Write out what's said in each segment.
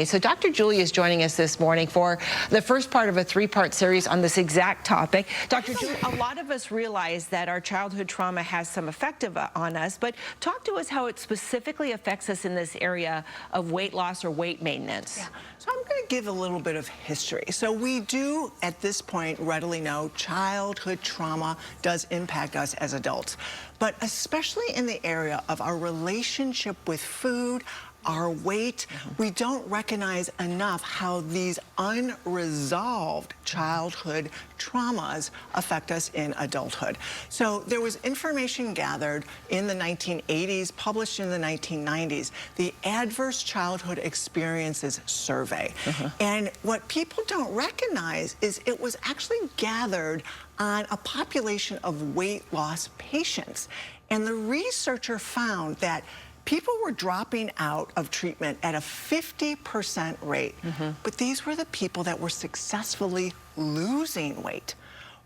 So Dr. Julie is joining us this morning for the first part of a three-part series on this exact topic. Dr. Julie, a lot of us realize that our childhood trauma has some effect on us, but talk to us how it specifically affects us in this area of weight loss or weight maintenance. Yeah. So I'm going to give a little bit of history. So we do, at this point, readily know childhood trauma does impact us as adults, but especially in the area of our relationship with food, our weight, we don't recognize enough how these unresolved childhood traumas affect us in adulthood. So there was information gathered in the 1980s, published in the 1990s, the Adverse Childhood Experiences Survey. And what people don't recognize is it was actually gathered on a population of weight loss patients. And the researcher found that people were dropping out of treatment at a 50% rate, but these were the people that were successfully losing weight.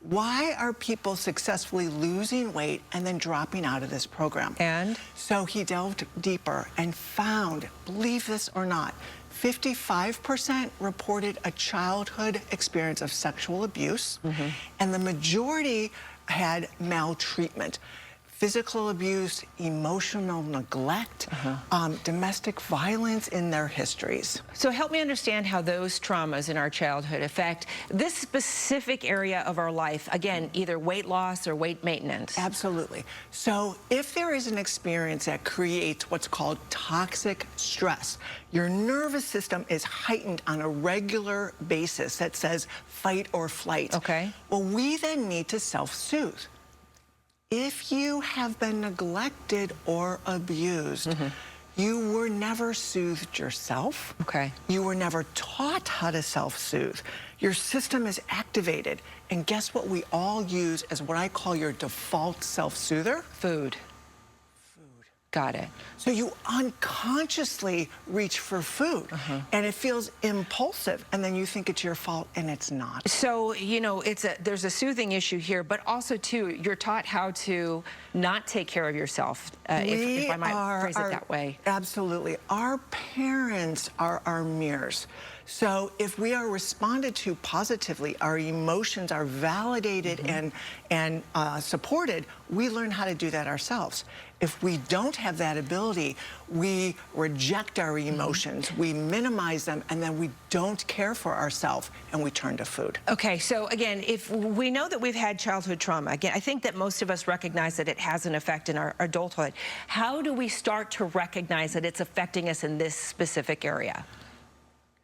Why are people successfully losing weight and then dropping out of this program? And? So he delved deeper and found, believe this or not, 55% reported a childhood experience of sexual abuse, and the majority had maltreatment. Physical abuse, emotional neglect, domestic violence in their histories. So help me understand how those traumas in our childhood affect this specific area of our life. Again, either weight loss or weight maintenance. Absolutely. So if there is an experience that creates what's called toxic stress, your nervous system is heightened on a regular basis that says fight or flight. Okay. Well, we then need to self-soothe. If you have been neglected or abused, you were never soothed yourself. Okay. You were never taught how to self-soothe. Your system is activated. And guess what we all use as what I call your default self-soother? Food. Got it. So you unconsciously reach for food, and it feels impulsive, and then you think it's your fault, and it's not. So, you know, there's a soothing issue here, but also, too, you're taught how to not take care of yourself, if I might phrase it that way. Absolutely. Our parents are our mirrors. So if we are responded to positively, our emotions are validated and supported, we learn how to do that ourselves. If we don't have that ability, we reject our emotions, we minimize them, and then we don't care for ourselves, and we turn to food. Okay, so again, if we know that we've had childhood trauma, again, I think that most of us recognize that it has an effect in our adulthood. How do we start to recognize that it's affecting us in this specific area?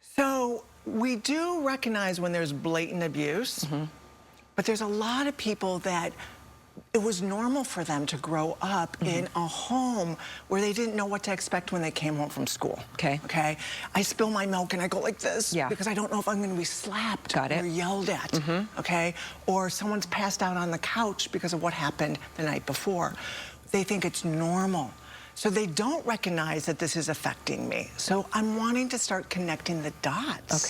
So we do recognize when there's blatant abuse, but there's a lot of people that it was normal for them to grow up in a home where they didn't know what to expect when they came home from school. Okay. I spill my milk and I go like this because I don't know if I'm going to be slapped or yelled at. Okay. Or someone's passed out on the couch because of what happened the night before. They think it's normal. So they don't recognize that this is affecting me. So I'm wanting to start connecting the dots.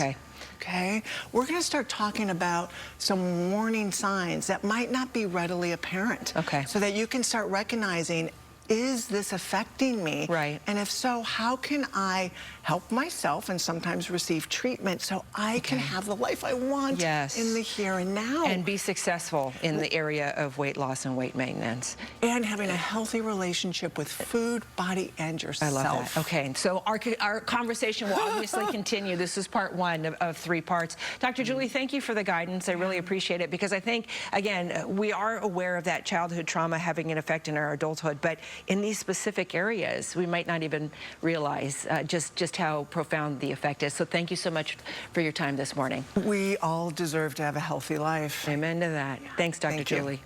Okay, we're going to start talking about some warning signs that might not be readily apparent. So that you can start recognizing, is this affecting me? And if so, how can I help myself and sometimes receive treatment so I can have the life I want in the here and now? And be successful in the area of weight loss and weight maintenance. And having a healthy relationship with food, body, and yourself. I love that. Okay, so our conversation will obviously continue. This is part one of three parts. Dr. Julie, thank you for the guidance. I really appreciate it because I think, again, we are aware of that childhood trauma having an effect in our adulthood, but in these specific areas, we might not even realize just how profound the effect is. So thank you so much for your time this morning. We all deserve to have a healthy life. Amen to that. Thanks, Dr. Julie.